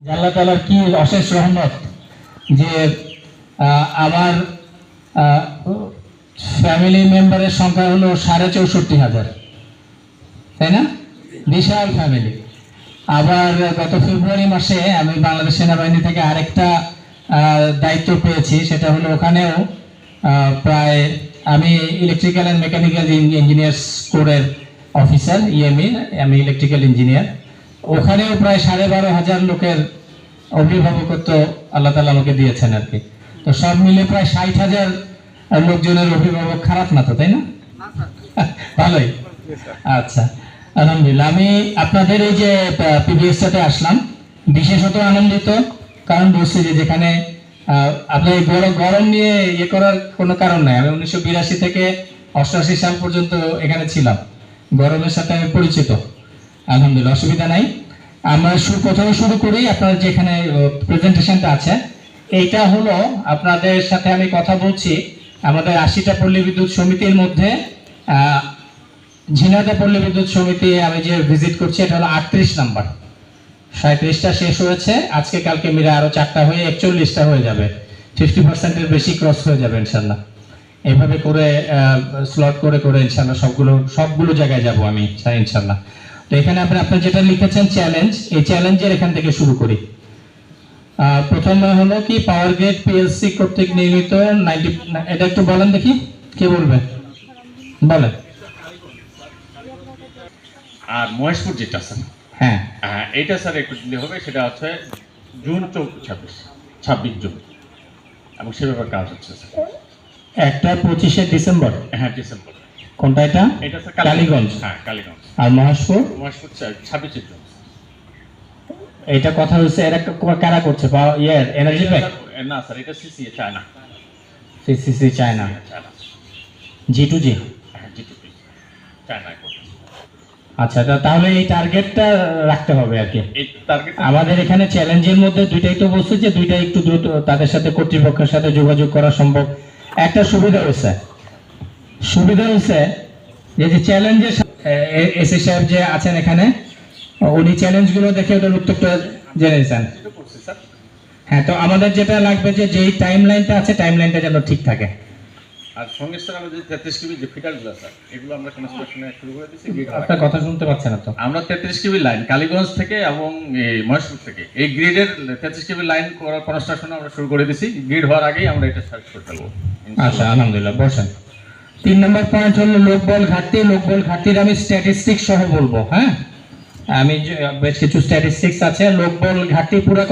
আল্লাহ তাআলার কি অশেষ রহমত যে আমার ফ্যামিলি মেম্বারের সংখ্যা হলো 64,500, তাই না? বিশাল ফ্যামিলি। আবার গত ফেব্রুয়ারি মাসে আমি বাংলাদেশ সেনাবাহিনী থেকে আরেকটা দায়িত্ব পেয়েছি, সেটা হলো ওখানেও প্রায় আমি ইলেকট্রিক্যাল অ্যান্ড মেকানিক্যাল ইঞ্জিনিয়ার্স কোরের অফিসার, ইএমই, আমি ইলেকট্রিক্যাল ইঞ্জিনিয়ার। ওখানেও প্রায় 12,500 লোকের অভিভাবকত্ব আল্লাহ তাআলা আমাকে দিয়েছেন আর কি। তো সব মিলে প্রায় 60,000 লোকজনের অভিভাবক। খারাপ না তো, তাই না? ভালোই। আচ্ছা, আলহামদুলিল্লাহ। আমি আপনাদের এই যে পিবিএসটাতে আসলাম বিশেষত আনন্দিত, কারণ বলছি যে যেখানে আপনার গরম নিয়ে ইয়ে করার কোনো কারণ নাই। আমি 1982 থেকে 88 সাল পর্যন্ত এখানে ছিলাম, গরমের সাথে আমি পরিচিত, আলহামদুলিল্লাহ, অসুবিধা নাই। আমরা প্রথমে শুরু করি। আপনার যেখানে প্রেজেন্টেশনটা আছে, এইটা হলো আপনাদের সাথে আমি কথা বলছি আমাদের 80টা পল্লী বিদ্যুৎ সমিতির মধ্যে ঝিনাইদহ পল্লী বিদ্যুৎ সমিতি আমি যে ভিজিট করছি, এটা হলো 38 নাম্বার। 37টা শেষ হয়েছে, আজকে কালকে মিলে আরো 4টা হয়ে 41টা হয়ে যাবে। 50%-এর বেশি ক্রস হয়ে যাবে ইনশাল্লাহ। এইভাবে করে স্লট করে করে ইনশাল্লাহ সবগুলো জায়গায় যাব আমি ইনশাল্লাহ। তো এখানে আপনার যেটা লিখেছেন চ্যালেঞ্জ, এই চ্যালেঞ্জের এখান থেকে শুরু করি। প্রথমে হলো কি, পাওয়ার গ্রিড পিএলসি কর্তৃক নির্মিত 90, এটা একটু বলেন দেখি, কে বলবে? বলেন। আর মহেশপুর যেটা স্যার, হ্যাঁ এইটা স্যার একটু দিলে হবে। সেটা হচ্ছে জুন 26 জুন, এবং সে ব্যাপারে কাজ হচ্ছে স্যার। একটা 25শে ডিসেম্বর। হ্যাঁ, ডিসেম্বর। কোনটা এটা? এটা স্যার কালীগঞ্জ। হ্যাঁ, কালীগঞ্জ। আর মহেশপুর 26 জুন। এটা কথা হচ্ছে, এরা কারা করছে? Energy pack? না স্যার, এটা CC China. CCC China. G2G। হ্যাঁ, G2G চায়না করছে। আচ্ছা, তাহলে এই টার্গেটটা রাখতে হবে আর কি। এই টার্গেট আমাদের এখানে চ্যালেঞ্জের মধ্যে দুইটাই তো বলছে যে দুইটা একটু দ্রুত তাদের সাথে কর্তৃপক্ষের সাথে যোগাযোগ করা সম্ভব। একটা সুবিধা হয়েছে যে চ্যালেঞ্জের এসি সাহেব যে আছেন এখানে, উনি চ্যালেঞ্জগুলো দেখে ওটার উত্তরটা জেনে নিয়েছেন। হ্যাঁ, তো আমাদের যেটা লাগবে যে যেই টাইম লাইনটা আছে, টাইম লাইনটা যেন ঠিক থাকে। আর সঙ্গে স্যার আমাদের 33 কেবি যে ফিটারগুলো স্যার, এগুলো আমরা কনস্ট্রাকশনে শুরু করে দিয়েছি। আপনার কথা শুনতে পাচ্ছেন না তো? আমরা 33 কেবি লাইন কালীগঞ্জ থেকে এবং মহেশপুর থেকে এই গ্রিডের 33 কেবি লাইন করার কনস্ট্রাকশন আমরা শুরু করে দিয়েছি। গ্রিড হওয়ার আগেই আমরা এটা সার্চ করে ফেলবো। আচ্ছা, আলহামদুলিল্লাহ। বসেন। 3 নম্বর পয়েন্ট হলো লোকবল ঘাটতির আমি স্ট্যাটিস্টিক্স সহ বলবো। হ্যাঁ, আমি বেশ কিছু স্ট্যাটিস্টিক্স আছে। লোকবল ঘাটতি পুরো